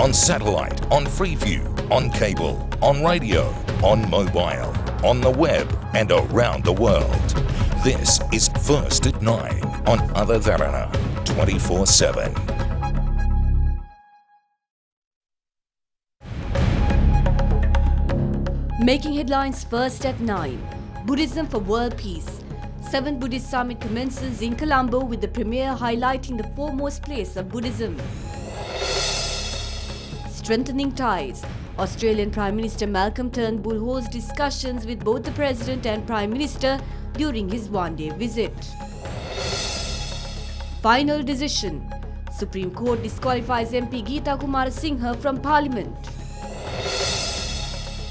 on satellite, on Freeview, on cable, on radio, on mobile, on the web and around the world. This is First at 9 on Other Derana 24/7. Making headlines first at 9. Buddhism for World Peace. 7th Buddhist Summit commences in Colombo with the premier highlighting the foremost place of Buddhism. Strengthening ties. Australian Prime Minister Malcolm Turnbull holds discussions with both the President and Prime Minister during his one-day visit. Final decision. Supreme Court disqualifies MP Geeta Kumarasinghe from Parliament.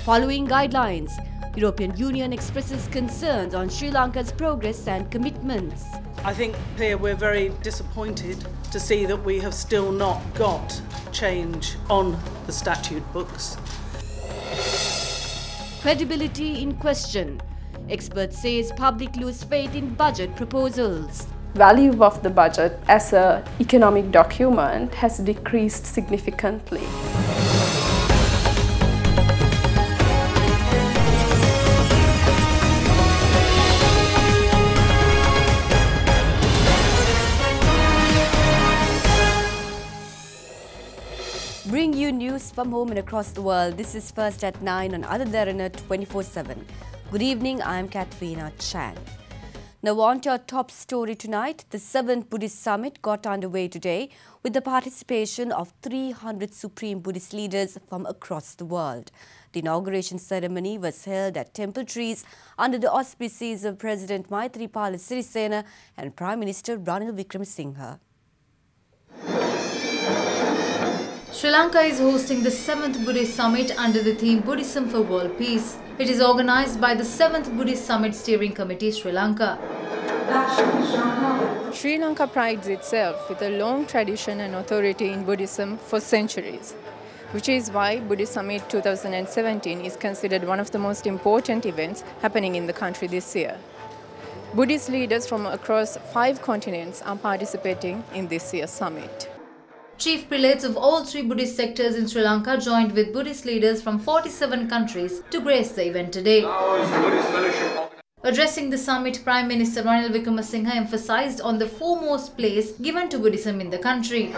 Following guidelines, European Union expresses concerns on Sri Lanka's progress and commitments. I think here we're very disappointed to see that we have still not got change on the statute books. Credibility in question. Expert says public lose faith in budget proposals. Value of the budget as an economic document has decreased significantly. Bring you news from home and across the world. This is First at 9 on Other Derana 24/7. Good evening, I am Katrina Chan. Now on to our top story tonight. The 7th Buddhist Summit got underway today with the participation of 300 Supreme Buddhist leaders from across the world. The inauguration ceremony was held at Temple Trees under the auspices of President Maithripala Sirisena and Prime Minister Ranil Wickremesinghe. Sri Lanka is hosting the 7th Buddhist Summit under the theme Buddhism for World Peace. It is organized by the 7th Buddhist Summit Steering Committee, Sri Lanka. Sri Lanka prides itself with a long tradition and authority in Buddhism for centuries, which is why Buddhist Summit 2017 is considered one of the most important events happening in the country this year. Buddhist leaders from across 5 continents are participating in this year's summit. Chief prelates of all 3 Buddhist sectors in Sri Lanka joined with Buddhist leaders from 47 countries to grace the event today. Addressing the summit, Prime Minister Ranil Wickremesinghe emphasized on the foremost place given to Buddhism in the country.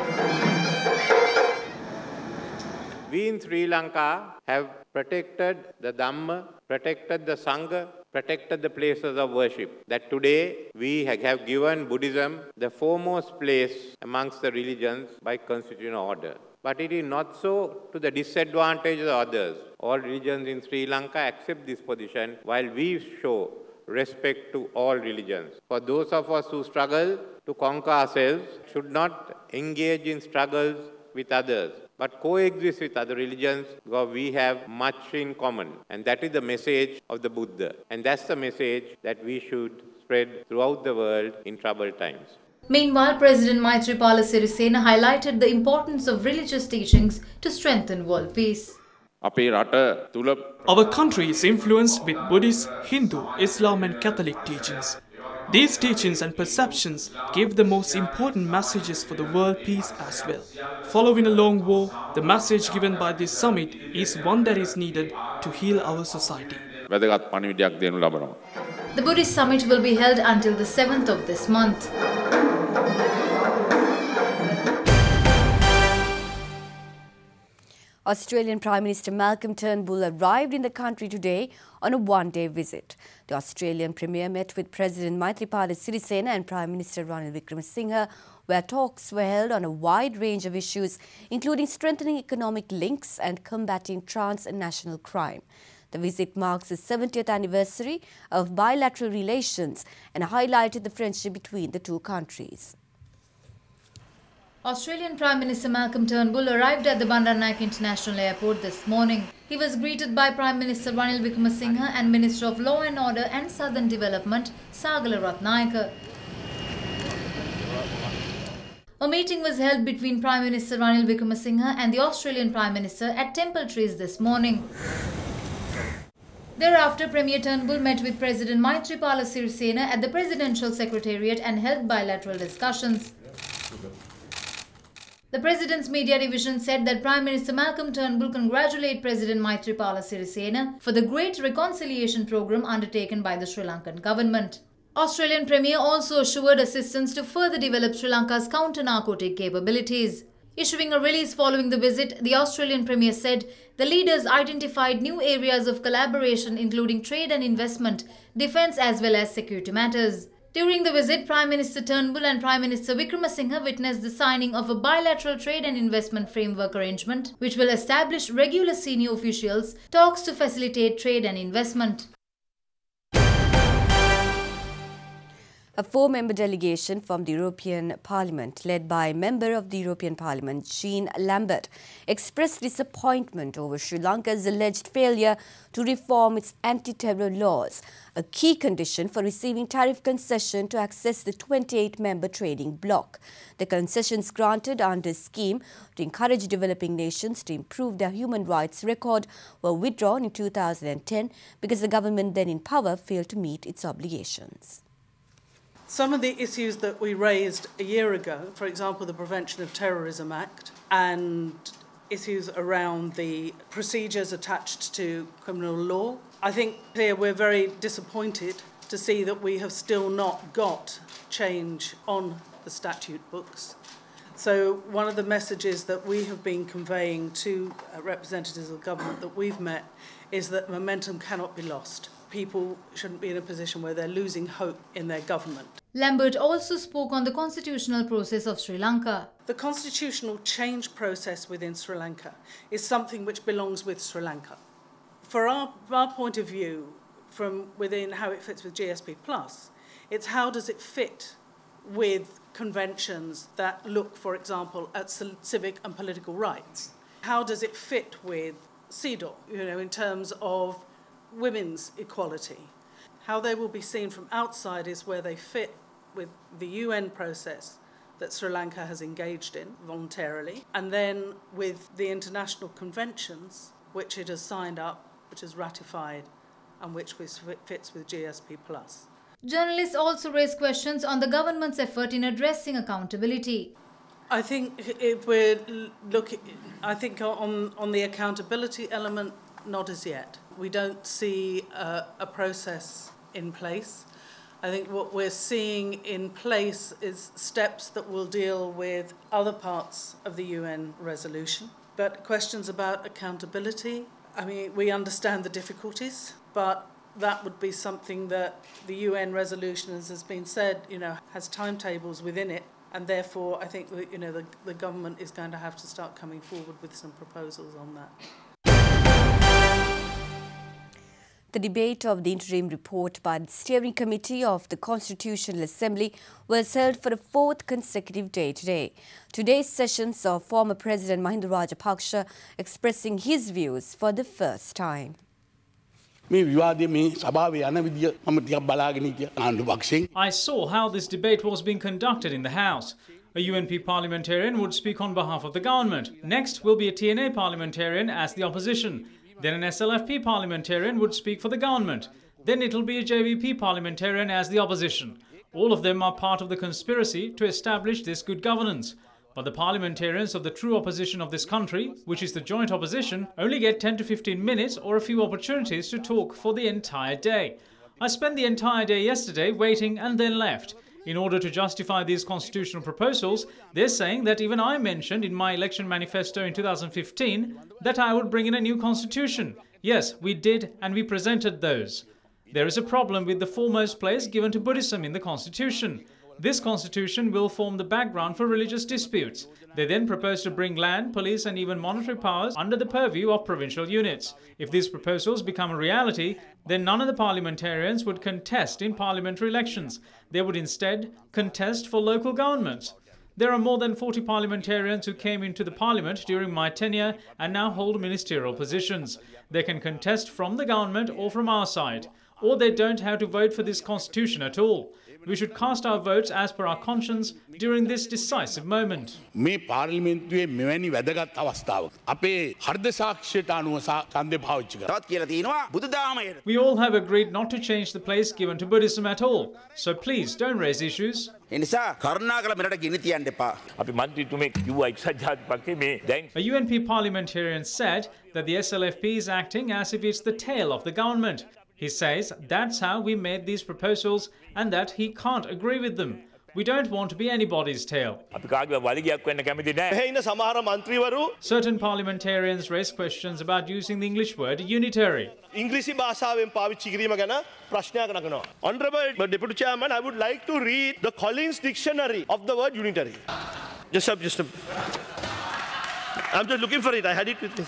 We in Sri Lanka have protected the Dhamma, protected the Sangha, protected the places of worship. That today we have given Buddhism the foremost place amongst the religions by constitutional order. But it is not so to the disadvantage of others. All religions in Sri Lanka accept this position while we show respect to all religions. For those of us who struggle to conquer ourselves should not engage in struggles with others, but coexist with other religions because we have much in common. And that is the message of the Buddha. And that's the message that we should spread throughout the world in troubled times. Meanwhile, President Maithripala Sirisena highlighted the importance of religious teachings to strengthen world peace. Our country is influenced with Buddhist, Hindu, Islam and Catholic teachings. These teachings and perceptions give the most important messages for the world peace as well. Following a long war, the message given by this summit is one that is needed to heal our society. The Buddhist summit will be held until the 7th of this month. Australian Prime Minister Malcolm Turnbull arrived in the country today on a one-day visit. The Australian Premier met with President Maithripala Sirisena and Prime Minister Ranil Wickremesinghe, where talks were held on a wide range of issues, including strengthening economic links and combating transnational crime. The visit marks the 70th anniversary of bilateral relations and highlighted the friendship between the two countries. Australian Prime Minister Malcolm Turnbull arrived at the Bandaranaike International Airport this morning. He was greeted by Prime Minister Ranil Wickremesinghe and Minister of Law and Order and Southern Development, Sagala Ratnayaka. A meeting was held between Prime Minister Ranil Wickremesinghe and the Australian Prime Minister at Temple Trees this morning. Thereafter, Premier Turnbull met with President Maithripala Sirisena at the Presidential Secretariat and held bilateral discussions. The President's Media Division said that Prime Minister Malcolm Turnbull congratulated President Maithripala Sirisena for the great reconciliation program undertaken by the Sri Lankan government. Australian Premier also assured assistance to further develop Sri Lanka's counter-narcotic capabilities. Issuing a release following the visit, the Australian Premier said the leaders identified new areas of collaboration including trade and investment, defence as well as security matters. During the visit, Prime Minister Turnbull and Prime Minister Wickremesinghe witnessed the signing of a bilateral trade and investment framework arrangement which will establish regular senior officials talks to facilitate trade and investment. A 4-member delegation from the European Parliament, led by Member of the European Parliament Jean Lambert, expressed disappointment over Sri Lanka's alleged failure to reform its anti-terror laws, a key condition for receiving tariff concession to access the 28-member trading bloc. The concessions granted under a scheme to encourage developing nations to improve their human rights record were withdrawn in 2010 because the government then in power failed to meet its obligations. Some of the issues that we raised a year ago, for example, the Prevention of Terrorism Act and issues around the procedures attached to criminal law, I think here we're very disappointed to see that we have still not got change on the statute books. So one of the messages that we have been conveying to representatives of government that we've met is that momentum cannot be lost. People shouldn't be in a position where they're losing hope in their government. Lambert also spoke on the constitutional process of Sri Lanka. The constitutional change process within Sri Lanka is something which belongs with Sri Lanka. For our point of view, from within how it fits with GSP+, it's how does it fit with conventions that look, for example, at civic and political rights? How does it fit with CEDAW, in terms of women's equality? How they will be seen from outside is where they fit with the UN process that Sri Lanka has engaged in voluntarily, and then with the international conventions which it has signed up, which has ratified, and which fits with GSP+. Journalists also raised questions on the government's effort in addressing accountability. I think if we're looking, on the accountability element, not as yet. We don't see a process in place. I think what we're seeing in place is steps that will deal with other parts of the UN resolution. But questions about accountability, we understand the difficulties, but that would be something that the UN resolution, as has been said, has timetables within it. And therefore, I think the government is going to have to start coming forward with some proposals on that. The debate of the interim report by the Steering Committee of the Constitutional Assembly was held for a 4th consecutive day today. Today's session saw former President Mahinda Rajapaksa expressing his views for the first time. I saw how this debate was being conducted in the House. A UNP parliamentarian would speak on behalf of the government. Next will be a TNA parliamentarian as the opposition. Then an SLFP parliamentarian would speak for the government. Then it'll be a JVP parliamentarian as the opposition. All of them are part of the conspiracy to establish this good governance. But the parliamentarians of the true opposition of this country, which is the joint opposition, only get 10 to 15 minutes or a few opportunities to talk for the entire day. I spent the entire day yesterday waiting and then left. In order to justify these constitutional proposals, they're saying that even I mentioned in my election manifesto in 2015 that I would bring in a new constitution. Yes, we did, and we presented those. There is a problem with the foremost place given to Buddhism in the constitution. This constitution will form the background for religious disputes. They then propose to bring land, police and even monetary powers under the purview of provincial units. If these proposals become a reality, then none of the parliamentarians would contest in parliamentary elections. They would instead contest for local governments. There are more than 40 parliamentarians who came into the parliament during my tenure and now hold ministerial positions. They can contest from the government or from our side. Or they don't have to vote for this constitution at all. We should cast our votes as per our conscience during this decisive moment. මේ පාර්ලිමේන්තුවේ මෙවැනි වැදගත් අවස්ථාවක් අපේ හෘද සාක්ෂියට අනුව ඡන්දය පාවිච්චි කරා. තවත් කියලා තියෙනවා බුදුදහමේ. We all have agreed not to change the place given to Buddhism at all. So please don't raise issues. ඒ නිසා කරුණාකර මෙරට ගිනි තියන්න එපා. අපි මන්ත්‍රීතුමෙක් කිව්වා එක්සත් ජාතික පක්ෂේ මේ දැන් A UNP parliamentarian said that the SLFP is acting as if it's the tail of the government. He says that's how we made these proposals and that he can't agree with them. We don't want to be anybody's tail. අපි කාගේ වලිගයක් වෙන්න කැමති නැහැ. එහේ ඉන්න සමහර മന്ത്രിවරු Certain parliamentarians raised questions about using the English word unitary. ඉංග්‍රීසි භාෂාවෙන් පාවිච්චි කිරීම ගැන ප්‍රශ්නයක් නගනවා. Honorable Deputy Chairman, I would like to read the Collins Dictionary of the word unitary. I'm just looking for it. I had it with me.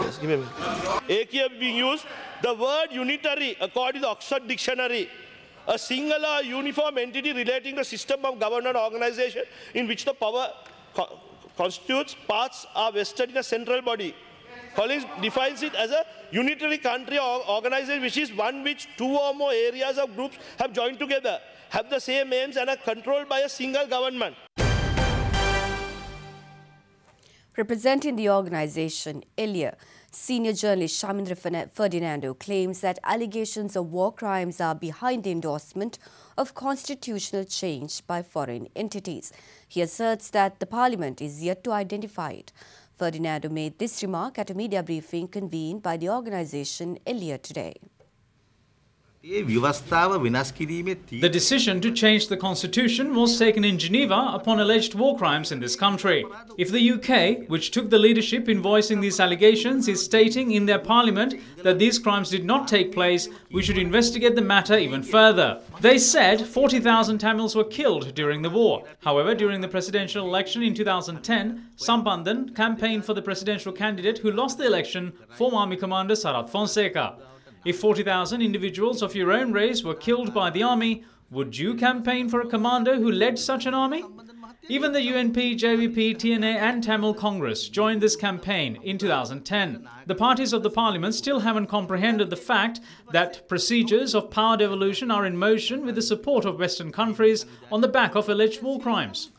Just give me a minute. AKA being used, the word unitary, according to the Oxford Dictionary, a singular uniform entity relating to a system of government organization in which the power constitutes parts are vested in a central body. Collins defines it as a unitary country or organization which is one which two or more areas of groups have joined together, have the same aims and are controlled by a single government. Representing the organization, earlier, senior journalist Shamindra Ferdinando claims that allegations of war crimes are behind the endorsement of constitutional change by foreign entities. He asserts that the parliament is yet to identify it. Ferdinando made this remark at a media briefing convened by the organization earlier today. The decision to change the constitution was taken in Geneva upon alleged war crimes in this country. If the UK, which took the leadership in voicing these allegations, is stating in their parliament that these crimes did not take place, we should investigate the matter even further. They said 40,000 Tamils were killed during the war. However, during the presidential election in 2010, Sampanthan campaigned for the presidential candidate who lost the election, former Army Commander Sarath Fonseca. If 40,000 individuals of your own race were killed by the army, would you campaign for a commander who led such an army? Even the UNP, JVP, TNA and Tamil Congress joined this campaign in 2010. The parties of the parliament still haven't comprehended the fact that procedures of power devolution are in motion with the support of Western countries on the back of alleged war crimes.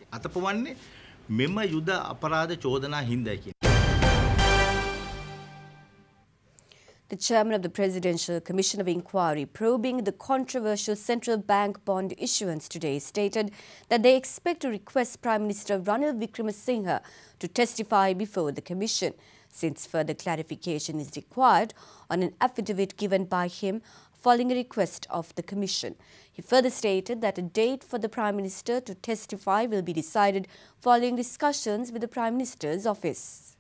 The chairman of the Presidential Commission of Inquiry probing the controversial central bank bond issuance today stated that they expect to request Prime Minister Ranil Wickremesinghe to testify before the commission, since further clarification is required on an affidavit given by him following a request of the commission. He further stated that a date for the Prime Minister to testify will be decided following discussions with the Prime Minister's office.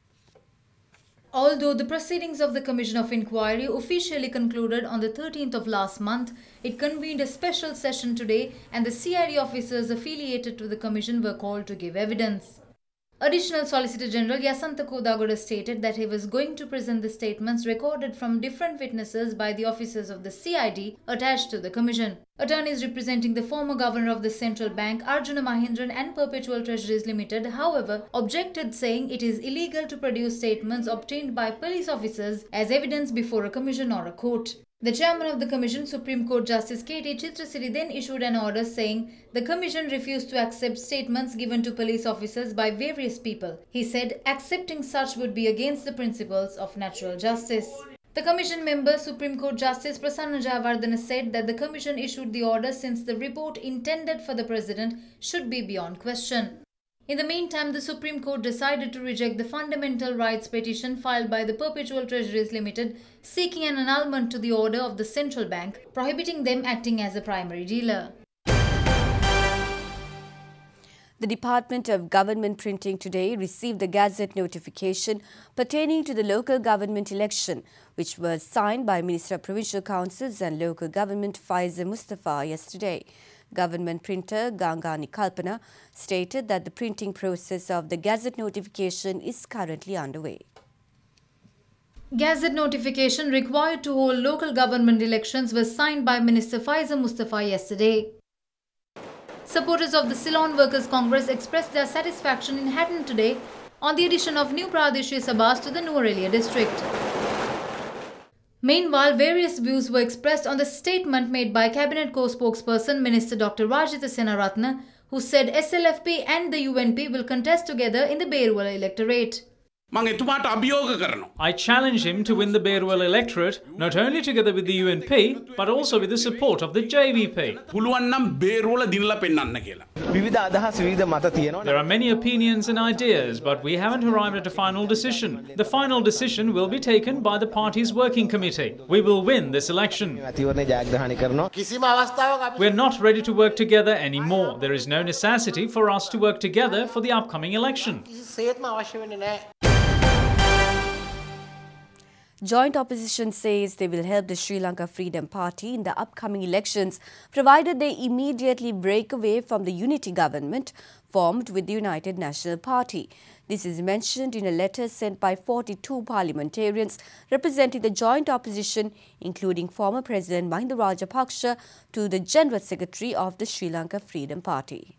Although the proceedings of the Commission of Inquiry officially concluded on the 13th of last month, it convened a special session today and the CID officers affiliated to the Commission were called to give evidence. Additional Solicitor General Yasantha Kodagoda stated that he was going to present the statements recorded from different witnesses by the officers of the CID attached to the Commission. Attorneys representing the former governor of the central bank, Arjuna Mahindran and Perpetual Treasuries Limited, however, objected, saying it is illegal to produce statements obtained by police officers as evidence before a commission or a court. The chairman of the commission, Supreme Court Justice K.T. Chitrasiri, then issued an order saying the commission refused to accept statements given to police officers by various people. He said accepting such would be against the principles of natural justice. The commission member, Supreme Court Justice Prasanna Jayawardena, said that the commission issued the order since the report intended for the president should be beyond question. In the meantime, the Supreme Court decided to reject the fundamental rights petition filed by the Perpetual Treasuries Limited seeking an annulment to the order of the central bank prohibiting them acting as a primary dealer. The Department of Government Printing today received a Gazette notification pertaining to the local government election, which was signed by Minister of Provincial Councils and Local Government Faiza Mustafa yesterday. Government printer Gangani Kalpana stated that the printing process of the Gazette notification is currently underway. Gazette notification required to hold local government elections was signed by Minister Faiza Mustafa yesterday. Supporters of the Ceylon Workers' Congress expressed their satisfaction in Hatton today on the addition of new Pradeshi Sabhas to the Nuwara district. Meanwhile, various views were expressed on the statement made by Cabinet co-spokesperson Minister Dr. Rajitha Senaratne, who said SLFP and the UNP will contest together in the Beruwala electorate. I challenge him to win the Beruwala electorate, not only together with the UNP, but also with the support of the JVP. There are many opinions and ideas, but we haven't arrived at a final decision. The final decision will be taken by the party's working committee. We will win this election. We are not ready to work together anymore. There is no necessity for us to work together for the upcoming election. Joint opposition says they will help the Sri Lanka Freedom Party in the upcoming elections, provided they immediately break away from the unity government formed with the United National Party. This is mentioned in a letter sent by 42 parliamentarians representing the joint opposition, including former President Mahinda Rajapaksa, to the General Secretary of the Sri Lanka Freedom Party.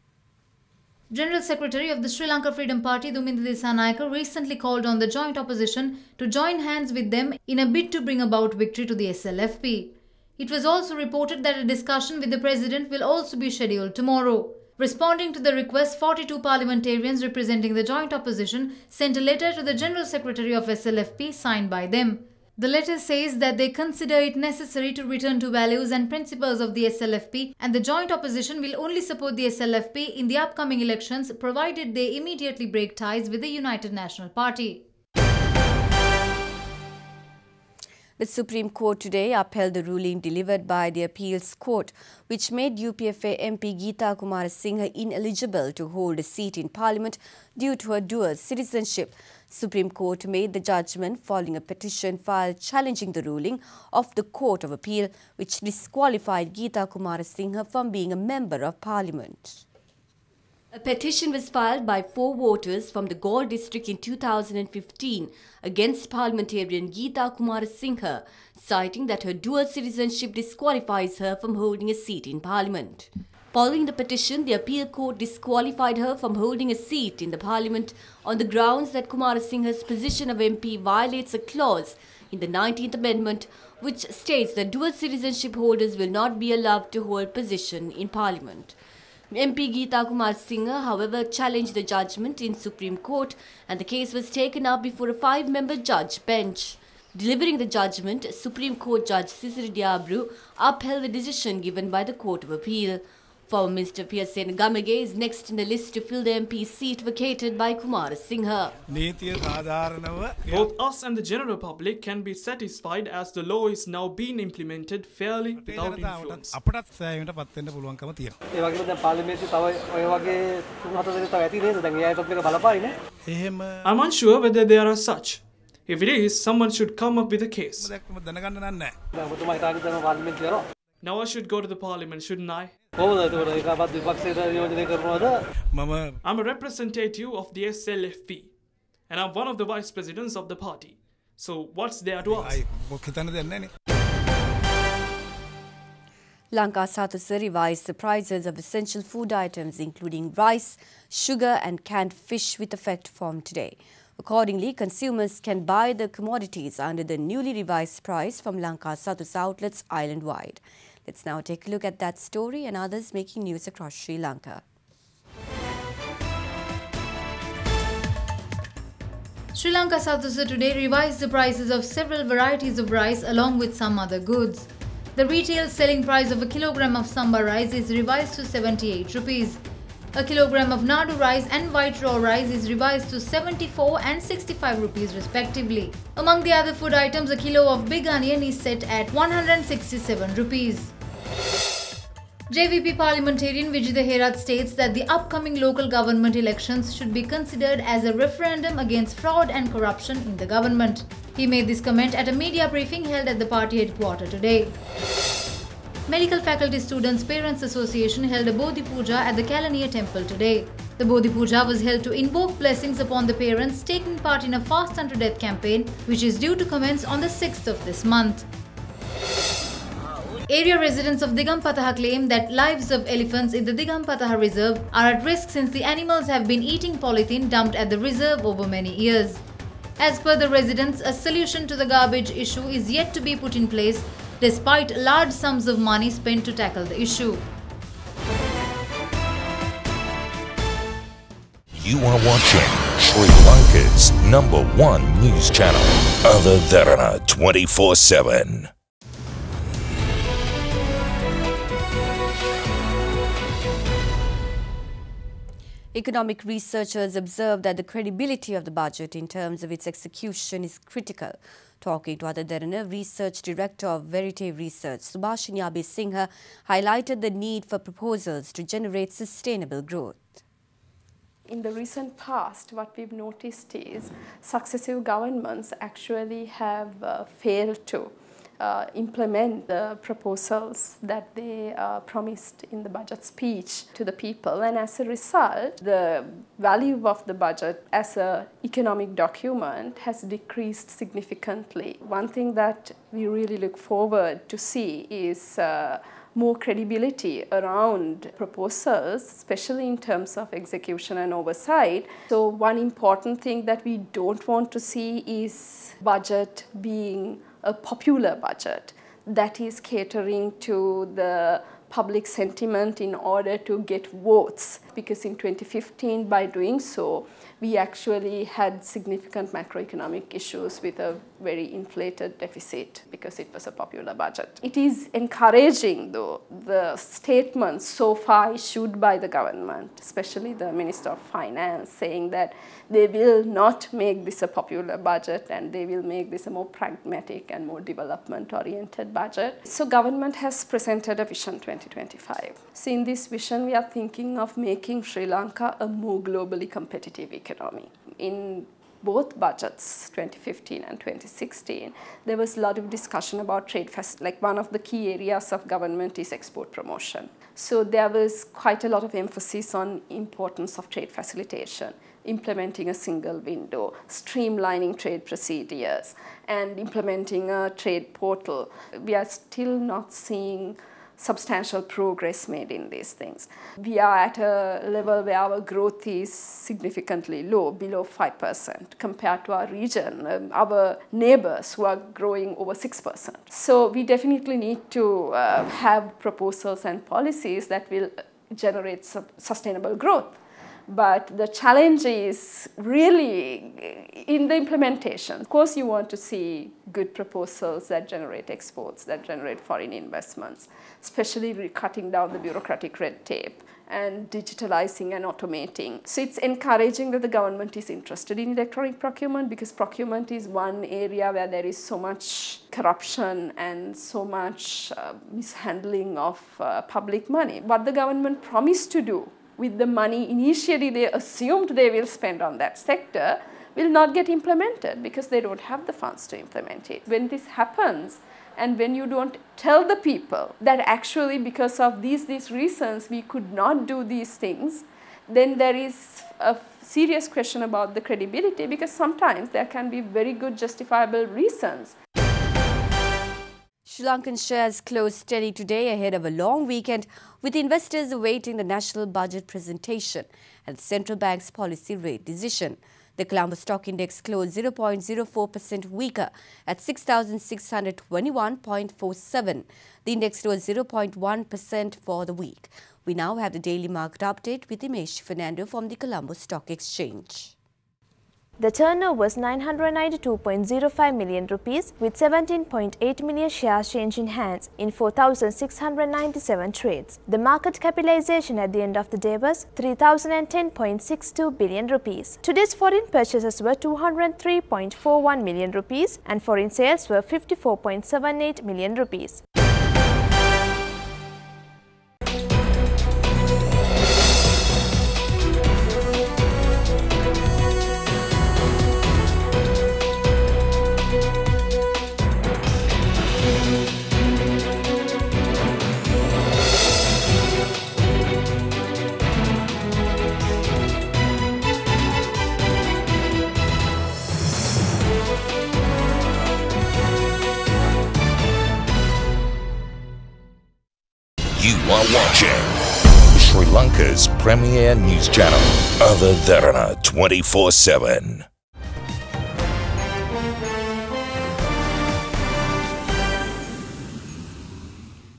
General Secretary of the Sri Lanka Freedom Party, Duminda Dissanayake, recently called on the joint opposition to join hands with them in a bid to bring about victory to the SLFP. It was also reported that a discussion with the President will also be scheduled tomorrow. Responding to the request, 42 parliamentarians representing the joint opposition sent a letter to the General Secretary of SLFP signed by them. The letter says that they consider it necessary to return to values and principles of the SLFP, and the joint opposition will only support the SLFP in the upcoming elections provided they immediately break ties with the United National Party. The Supreme Court today upheld the ruling delivered by the Appeals Court, which made UPFA MP Geeta Kumarasinghe ineligible to hold a seat in Parliament due to her dual citizenship. Supreme Court made the judgment following a petition filed challenging the ruling of the Court of Appeal, which disqualified Geeta Kumarasinghe from being a member of Parliament. A petition was filed by 4 voters from the Galle district in 2015 against parliamentarian Geeta Kumarasinghe, citing that her dual citizenship disqualifies her from holding a seat in Parliament. Following the petition, the appeal court disqualified her from holding a seat in the Parliament on the grounds that Kumarasinghe's position of MP violates a clause in the 19th Amendment, which states that dual citizenship holders will not be allowed to hold position in Parliament. MP Geeta Kumarasinghe, however, challenged the judgment in Supreme Court, and the case was taken up before a 5-member judge bench. Delivering the judgment, Supreme Court Judge Sisiri Diabru upheld the decision given by the Court of Appeal. Former Minister Piyasen Gamage is next in the list to fill the MP seat vacated by Kumarasinghe. Both us and the general public can be satisfied as the law is now being implemented fairly without influence. I'm unsure whether there are such. If it is, someone should come up with a case. Now I should go to the Parliament, shouldn't I? I'm a representative of the SLFP, and I'm one of the vice presidents of the party. So what's there to ask? Lanka Sathusa revised the prices of essential food items including rice, sugar and canned fish with effect from today. Accordingly, consumers can buy the commodities under the newly revised price from Lanka Sathusa outlets island-wide. Let's now take a look at that story and others making news across Sri Lanka. Sri Lanka Sathusa today revised the prices of several varieties of rice along with some other goods. The retail selling price of a kilogram of samba rice is revised to 78 rupees. A kilogram of nadu rice and white raw rice is revised to 74 and 65 rupees respectively. Among the other food items, a kilo of big onion is set at 167 rupees. JVP parliamentarian Vijitha Herath states that the upcoming local government elections should be considered as a referendum against fraud and corruption in the government. He made this comment at a media briefing held at the party headquarters today. Medical Faculty Students Parents Association held a Bodhi Puja at the Kalaniya Temple today. The Bodhi Puja was held to invoke blessings upon the parents taking part in a fast unto death campaign, which is due to commence on the 6th of this month. Area residents of Digampataha claim that lives of elephants in the Digampataha Reserve are at risk since the animals have been eating polythene dumped at the reserve over many years. As per the residents, a solution to the garbage issue is yet to be put in place despite large sums of money spent to tackle the issue. You are watching Sri Lanka's #1 news channel, Other Derana 24/7. Economic researchers observe that the credibility of the budget in terms of its execution is critical. Talking to Other Derana, Research Director of Verite Research, Subhashini Singha, highlighted the need for proposals to generate sustainable growth. In the recent past, what we've noticed is successive governments actually have failed to implement the proposals that they promised in the budget speech to the people, and as a result, the value of the budget as an economic document has decreased significantly. One thing that we really look forward to see is more credibility around proposals, especially in terms of execution and oversight. So one important thing that we don't want to see is budget being a popular budget that is catering to the public sentiment in order to get votes, because in 2015, by doing so, we actually had significant macroeconomic issues with a very inflated deficit because it was a popular budget. It is encouraging, though, the statements so far issued by the government, especially the Minister of Finance, saying that they will not make this a popular budget and they will make this a more pragmatic and more development-oriented budget. So government has presented a Vision 2025. So in this vision, we are thinking of making Sri Lanka a more globally competitive economy. In both budgets, 2015 and 2016, there was a lot of discussion about trade, like one of the key areas of government is export promotion. So there was quite a lot of emphasis on importance of trade facilitation, implementing a single window, streamlining trade procedures, and implementing a trade portal. We are still not seeing substantial progress made in these things. We are at a level where our growth is significantly low, below 5%, compared to our region, our neighbors who are growing over 6%. So we definitely need to have proposals and policies that will generate sustainable growth. But the challenge is really in the implementation. Of course, you want to see good proposals that generate exports, that generate foreign investments, especially cutting down the bureaucratic red tape and digitalizing and automating. So it's encouraging that the government is interested in electronic procurement, because procurement is one area where there is so much corruption and so much mishandling of public money. What the government promised to do with the money initially they assumed they will spend on that sector will not get implemented because they don't have the funds to implement it. When this happens, and when you don't tell the people that actually because of these reasons we could not do these things, then there is a serious question about the credibility, because sometimes there can be very good justifiable reasons. Sri Lankan shares closed steady today ahead of a long weekend, with investors awaiting the national budget presentation and the central bank's policy rate decision. The Colombo Stock Index closed 0.04% weaker at 6,621.47. The index rose 0.1% for the week. We now have the daily market update with Imesh Fernando from the Colombo Stock Exchange. The turnover was 992.05 million rupees, with 17.8 million shares changing hands in 4,697 trades. The market capitalization at the end of the day was 3,010.62 billion rupees. Today's foreign purchases were 203.41 million rupees and foreign sales were 54.78 million rupees. You are watching Sri Lanka's premier news channel, Other Derana 24/7.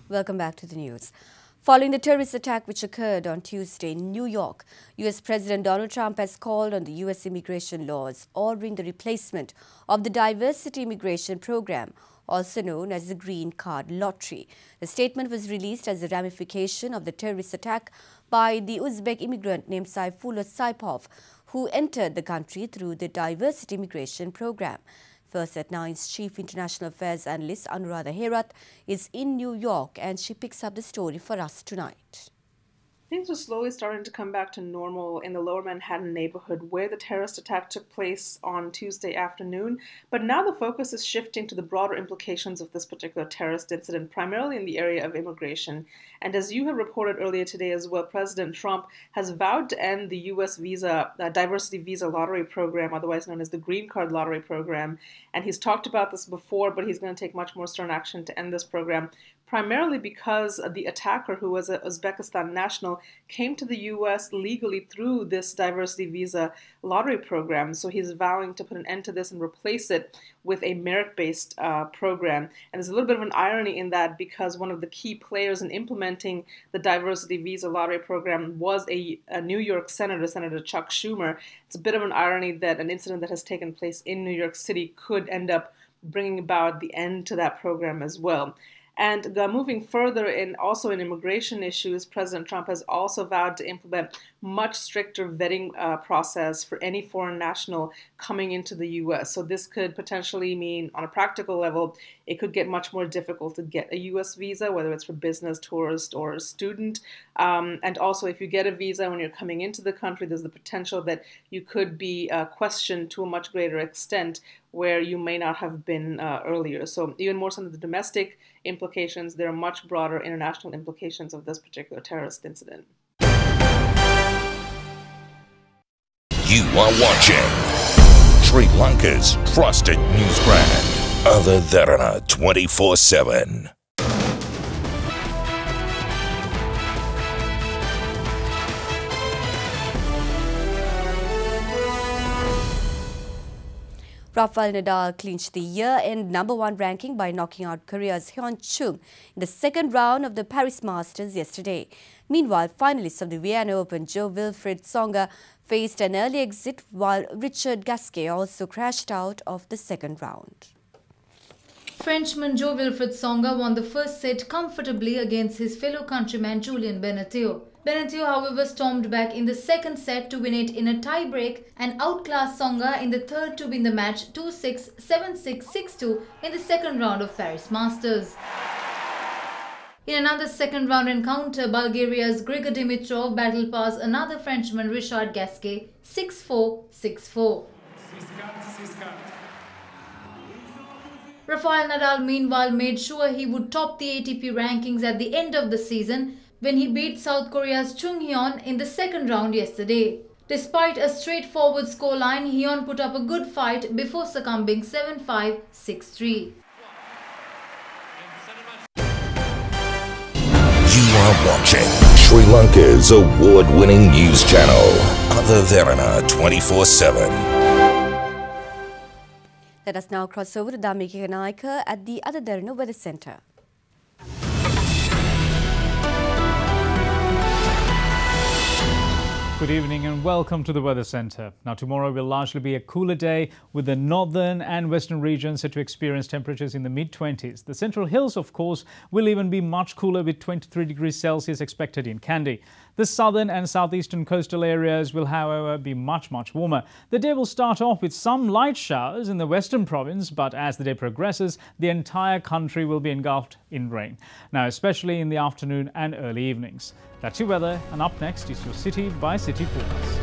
Welcome back to the news. Following the terrorist attack which occurred on Tuesday in New York, US President Donald Trump has called on the US immigration laws ordering the replacement of the diversity immigration program, also known as the Green Card Lottery. The statement was released as a ramification of the terrorist attack by the Uzbek immigrant named Saifullah Saipov, who entered the country through the diversity immigration program. First at 9's Chief International Affairs Analyst Anuradha Herath is in New York, and she picks up the story for us tonight. Things are slowly starting to come back to normal in the Lower Manhattan neighborhood where the terrorist attack took place on Tuesday afternoon, but now the focus is shifting to the broader implications of this particular terrorist incident, primarily in the area of immigration. And as you have reported earlier today as well, President Trump has vowed to end the U.S. diversity visa lottery program, otherwise known as the Green Card Lottery program. And he's talked about this before, but he's going to take much more stern action to end this program, primarily because the attacker, who was an Uzbekistan national, came to the U.S. legally through this diversity visa lottery program. So he's vowing to put an end to this and replace it with a merit-based program. And there's a little bit of an irony in that, because one of the key players in implementing the diversity visa lottery program was a New York senator, Senator Chuck Schumer. It's a bit of an irony that an incident that has taken place in New York City could end up bringing about the end to that program as well. And moving further, also in immigration issues, President Trump has also vowed to implement much stricter vetting process for any foreign national coming into the U.S. So this could potentially mean, on a practical level, it could get much more difficult to get a U.S. visa, whether it's for business, tourist, or student. And also, if you get a visa when you're coming into the country, there's the potential that you could be questioned to a much greater extent where you may not have been earlier. So even more so than the domestic implications, there are much broader international implications of this particular terrorist incident. You are watching Sri Lanka's trusted news brand, Derana 24/7. Rafael Nadal clinched the year-end #1 ranking by knocking out Korea's Hyun Chung in the second round of the Paris Masters yesterday. Meanwhile, finalists of the Vienna Open, Jo-Wilfried Tsonga, faced an early exit, while Richard Gasquet also crashed out of the second round. Frenchman Jo-Wilfried Tsonga won the first set comfortably against his fellow countryman Julien Benneteau. Benneteau, however, stormed back in the second set to win it in a tie-break and outclassed Tsonga in the third to win the match 2-6, 7-6, 6-2 in the second round of Paris Masters. In another second-round encounter, Bulgaria's Grigor Dimitrov battled past another Frenchman, Richard Gasquet, 6-4, 6-4. Rafael Nadal, meanwhile, made sure he would top the ATP rankings at the end of the season when he beat South Korea's Chung Hyun in the second round yesterday. Despite a straightforward scoreline, Hyun put up a good fight before succumbing 7-5, 6-3. You are watching Sri Lanka's award-winning news channel, Derana 24/7. Let us now cross over to Damiki Naika at the Derana Weather Centre. Good evening and welcome to the Weather Centre. Now tomorrow will largely be a cooler day with the northern and western regions set to experience temperatures in the mid-20s. The central hills, of course, will even be much cooler with 23 degrees Celsius expected in Kandy. The southern and southeastern coastal areas will, however, be much warmer. The day will start off with some light showers in the western province, but as the day progresses, the entire country will be engulfed in rain. Now, especially in the afternoon and early evenings. That's your weather, and up next is your city-by-city forecast.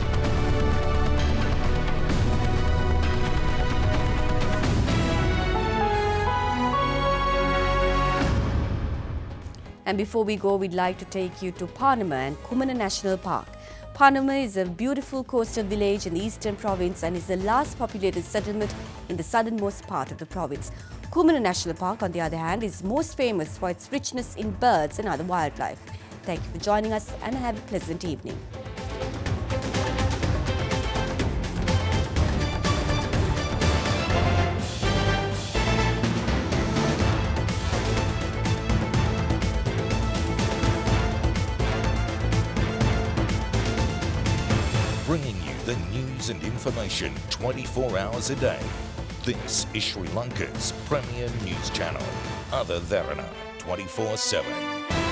And before we go, we'd like to take you to Panama and Kumana National Park. Panama is a beautiful coastal village in the eastern province and is the last populated settlement in the southernmost part of the province. Kumana National Park, on the other hand, is most famous for its richness in birds and other wildlife. Thank you for joining us and have a pleasant evening. The news and information 24 hours a day. This is Sri Lanka's premier news channel, Other Derana 24/7.